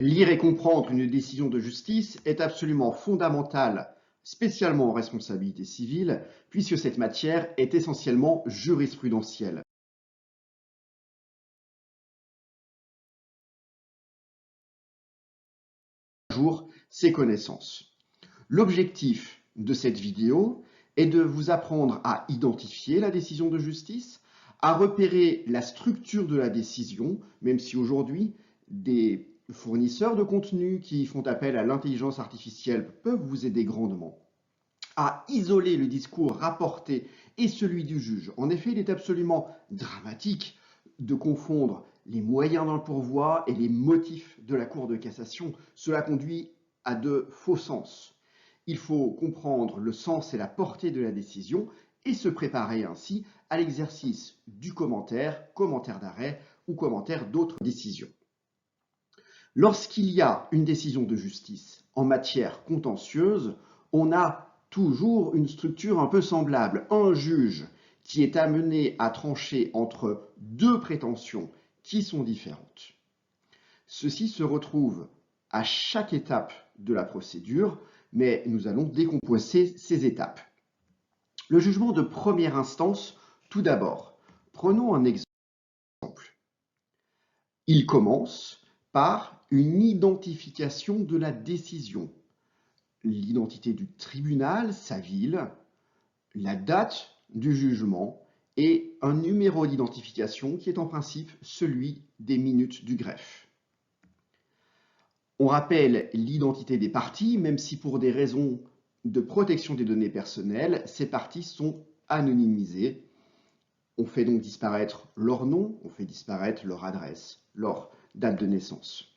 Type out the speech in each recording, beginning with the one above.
Lire et comprendre une décision de justice est absolument fondamental, spécialement en responsabilité civile, puisque cette matière est essentiellement jurisprudentielle. À jour ses connaissances. L'objectif de cette vidéo est de vous apprendre à identifier la décision de justice, à repérer la structure de la décision, même si aujourd'hui, des fournisseurs de contenu qui font appel à l'intelligence artificielle peuvent vous aider grandement, à isoler le discours rapporté et celui du juge. En effet, il est absolument dramatique de confondre les moyens d'un pourvoi et les motifs de la Cour de cassation. Cela conduit à de faux sens. Il faut comprendre le sens et la portée de la décision et se préparer ainsi à l'exercice du commentaire, commentaire d'arrêt ou commentaire d'autres décisions. Lorsqu'il y a une décision de justice en matière contentieuse, on a toujours une structure un peu semblable. Un juge qui est amené à trancher entre deux prétentions qui sont différentes. Ceci se retrouve à chaque étape de la procédure, mais nous allons décomposer ces étapes. Le jugement de première instance, tout d'abord. Prenons un exemple. Il commence par une identification de la décision. L'identité du tribunal, sa ville, la date du jugement et un numéro d'identification qui est en principe celui des minutes du greffe. On rappelle l'identité des parties, même si pour des raisons de protection des données personnelles, ces parties sont anonymisées. On fait donc disparaître leur nom, on fait disparaître leur adresse, leur date de naissance.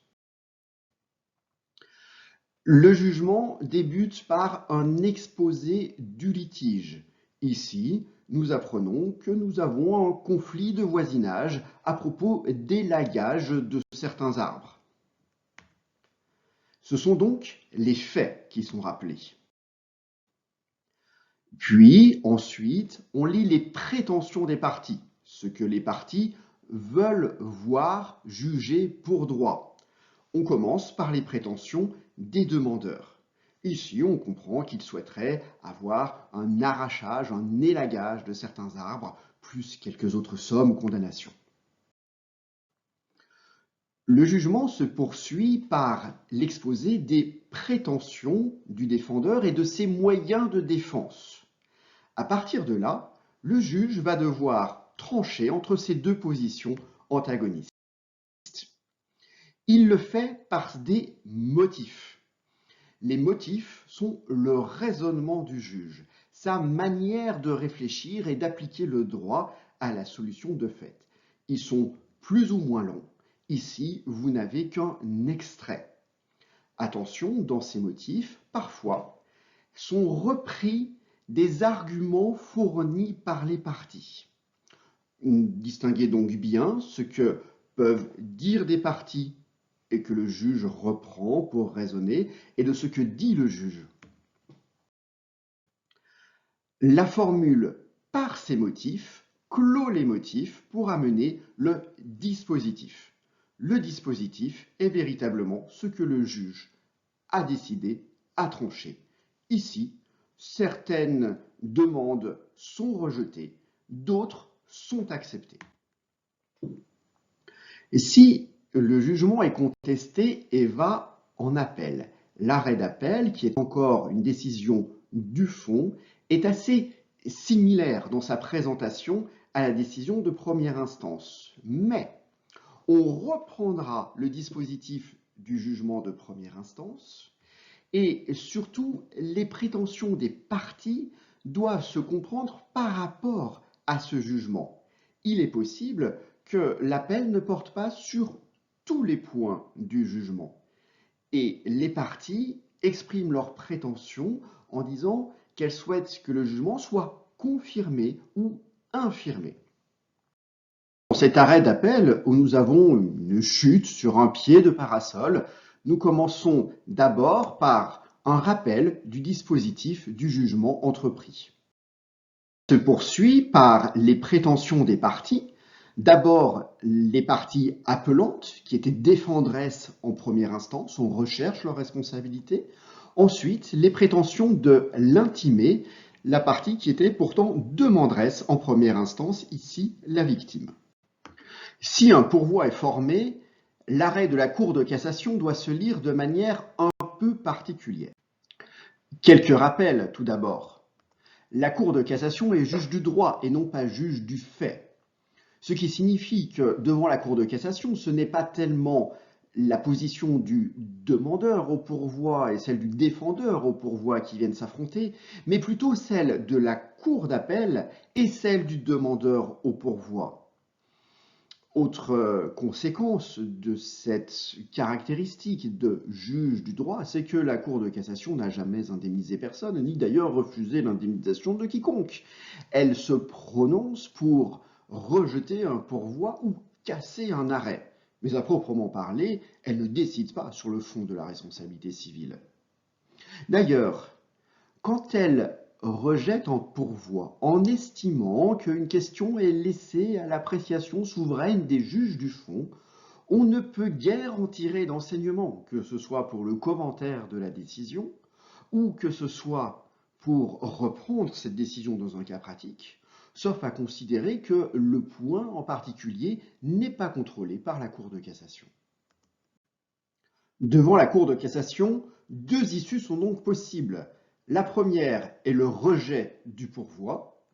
Le jugement débute par un exposé du litige. Ici, nous apprenons que nous avons un conflit de voisinage à propos d'élagage de certains arbres. Ce sont donc les faits qui sont rappelés. Puis, ensuite, on lit les prétentions des parties, ce que les parties veulent voir juger pour droit. On commence par les prétentions des demandeurs. Ici, on comprend qu'ils souhaiteraient avoir un arrachage, un élagage de certains arbres, plus quelques autres sommes ou condamnations. Le jugement se poursuit par l'exposé des prétentions du défendeur et de ses moyens de défense. À partir de là, le juge va devoir trancher entre ces deux positions antagonistes. Il le fait par des motifs. Les motifs sont le raisonnement du juge, sa manière de réfléchir et d'appliquer le droit à la solution de fait. Ils sont plus ou moins longs. Ici, vous n'avez qu'un extrait. Attention, dans ces motifs, parfois, sont repris des arguments fournis par les parties. Distinguez donc bien ce que peuvent dire des parties et que le juge reprend pour raisonner, et de ce que dit le juge. La formule par ces motifs clôt les motifs pour amener le dispositif. Le dispositif est véritablement ce que le juge a décidé, a tranché. Ici, certaines demandes sont rejetées, d'autres sont acceptées. Et si le jugement est contesté et va en appel, l'arrêt d'appel, qui est encore une décision du fond, est assez similaire dans sa présentation à la décision de première instance. Mais on reprendra le dispositif du jugement de première instance et surtout les prétentions des parties doivent se comprendre par rapport à ce jugement. Il est possible que l'appel ne porte pas sur tous les points du jugement. Et les parties expriment leurs prétentions en disant qu'elles souhaitent que le jugement soit confirmé ou infirmé. Dans cet arrêt d'appel où nous avons une chute sur un pied de parasol, nous commençons d'abord par un rappel du dispositif du jugement entrepris. Se poursuit par les prétentions des parties, D'abord, les parties appelantes, qui étaient défendresses en première instance, on recherche leur responsabilité. Ensuite, les prétentions de l'intimé, la partie qui était pourtant demanderesse en première instance, ici la victime. Si un pourvoi est formé, l'arrêt de la Cour de cassation doit se lire de manière un peu particulière. Quelques rappels tout d'abord. La Cour de cassation est juge du droit et non pas juge du fait. Ce qui signifie que devant la Cour de cassation, ce n'est pas tellement la position du demandeur au pourvoi et celle du défendeur au pourvoi qui viennent s'affronter, mais plutôt celle de la Cour d'appel et celle du demandeur au pourvoi. Autre conséquence de cette caractéristique de juge du droit, c'est que la Cour de cassation n'a jamais indemnisé personne, ni d'ailleurs refusé l'indemnisation de quiconque. Elle se prononce pour rejeter un pourvoi ou casser un arrêt. Mais à proprement parler, elle ne décide pas sur le fond de la responsabilité civile. D'ailleurs, quand elle rejette un pourvoi en estimant qu'une question est laissée à l'appréciation souveraine des juges du fond, on ne peut guère en tirer d'enseignement, que ce soit pour le commentaire de la décision ou que ce soit pour reprendre cette décision dans un cas pratique, sauf à considérer que le point en particulier n'est pas contrôlé par la Cour de cassation. Devant la Cour de cassation, deux issues sont donc possibles. La première est le rejet du pourvoi.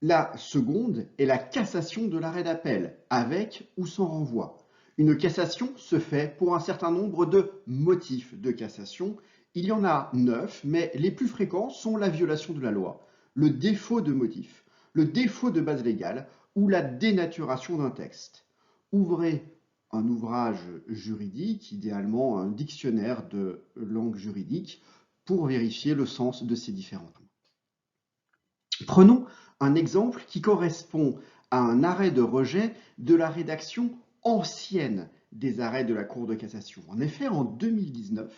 La seconde est la cassation de l'arrêt d'appel, avec ou sans renvoi. Une cassation se fait pour un certain nombre de motifs de cassation. Il y en a 9, mais les plus fréquents sont la violation de la loi, le défaut de motif, le défaut de base légale ou la dénaturation d'un texte. Ouvrez un ouvrage juridique, idéalement un dictionnaire de langue juridique, pour vérifier le sens de ces différents mots. Prenons un exemple qui correspond à un arrêt de rejet de la rédaction ancienne des arrêts de la Cour de cassation. En effet, en 2019,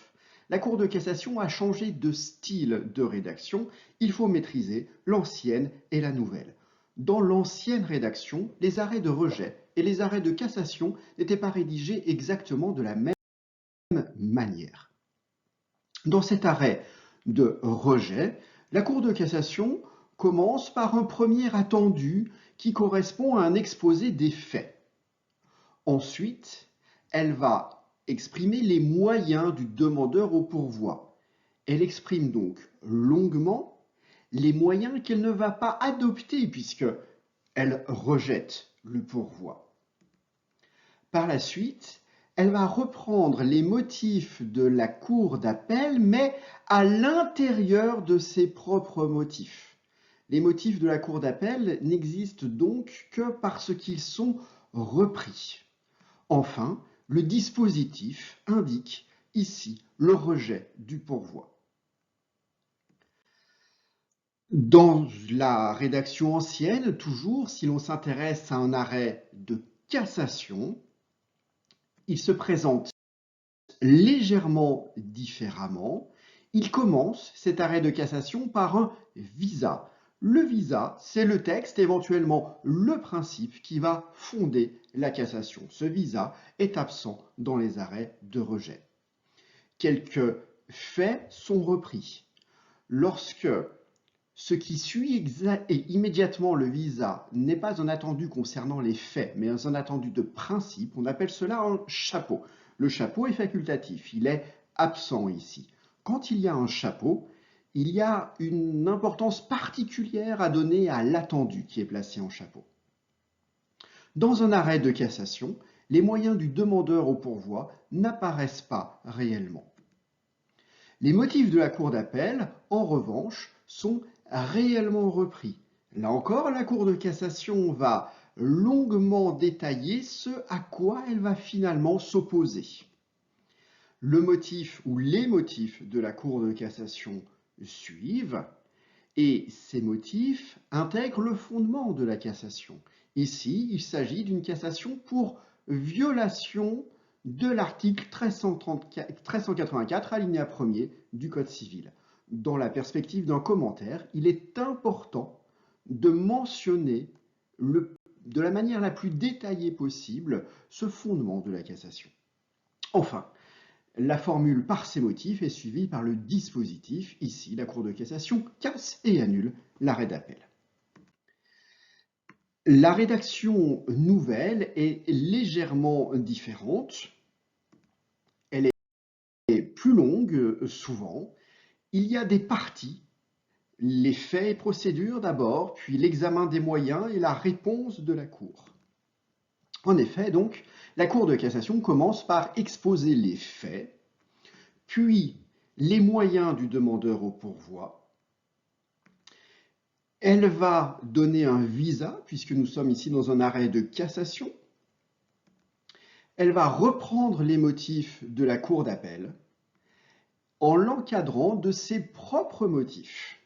la Cour de cassation a changé de style de rédaction. Il faut maîtriser l'ancienne et la nouvelle. Dans l'ancienne rédaction, les arrêts de rejet et les arrêts de cassation n'étaient pas rédigés exactement de la même manière. Dans cet arrêt de rejet, la Cour de cassation commence par un premier attendu qui correspond à un exposé des faits. Ensuite, elle va exprimer les moyens du demandeur au pourvoi. Elle exprime donc longuement les moyens qu'elle ne va pas adopter puisqu'elle rejette le pourvoi. Par la suite, elle va reprendre les motifs de la Cour d'appel, mais à l'intérieur de ses propres motifs. Les motifs de la Cour d'appel n'existent donc que parce qu'ils sont repris. Enfin, le dispositif indique ici le rejet du pourvoi. Dans la rédaction ancienne, toujours, si l'on s'intéresse à un arrêt de cassation, il se présente légèrement différemment. Il commence cet arrêt de cassation par un visa. Le visa, c'est le texte, éventuellement le principe qui va fonder la cassation. Ce visa est absent dans les arrêts de rejet. Quelques faits sont repris. Lorsque ce qui suit immédiatement le visa n'est pas un attendu concernant les faits, mais un attendu de principe, on appelle cela un chapeau. Le chapeau est facultatif, il est absent ici. Quand il y a un chapeau, il y a une importance particulière à donner à l'attendu qui est placé en chapeau. Dans un arrêt de cassation, les moyens du demandeur au pourvoi n'apparaissent pas réellement. Les motifs de la Cour d'appel, en revanche, sont réellement repris. Là encore, la Cour de cassation va longuement détailler ce à quoi elle va finalement s'opposer. Le motif ou les motifs de la Cour de cassation suivent et ces motifs intègrent le fondement de la cassation. Ici, il s'agit d'une cassation pour violation de l'article 1384 alinéa 1er du Code civil. Dans la perspective d'un commentaire, il est important de mentionner de la manière la plus détaillée possible ce fondement de la cassation. Enfin, la formule par ses motifs est suivie par le dispositif. Ici, la Cour de cassation casse et annule l'arrêt d'appel. La rédaction nouvelle est légèrement différente. Elle est plus longue souvent. Il y a des parties, les faits et procédures d'abord, puis l'examen des moyens et la réponse de la Cour. En effet, donc, la Cour de cassation commence par exposer les faits, puis les moyens du demandeur au pourvoi. Elle va donner un visa, puisque nous sommes ici dans un arrêt de cassation. Elle va reprendre les motifs de la Cour d'appel en l'encadrant de ses propres motifs.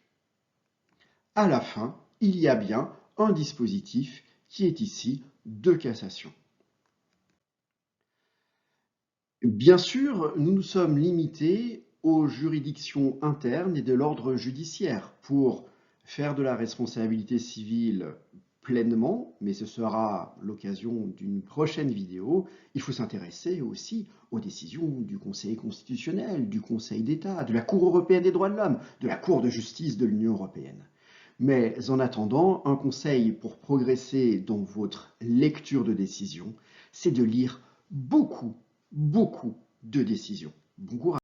À la fin, il y a bien un dispositif qui est ici de cassation. Bien sûr, nous nous sommes limités aux juridictions internes et de l'ordre judiciaire pour faire de la responsabilité civile pleinement, mais ce sera l'occasion d'une prochaine vidéo. Il faut s'intéresser aussi aux décisions du Conseil constitutionnel, du Conseil d'État, de la Cour européenne des droits de l'homme, de la Cour de justice de l'Union européenne. Mais en attendant, un conseil pour progresser dans votre lecture de décision, c'est de lire beaucoup de décisions. Bon courage.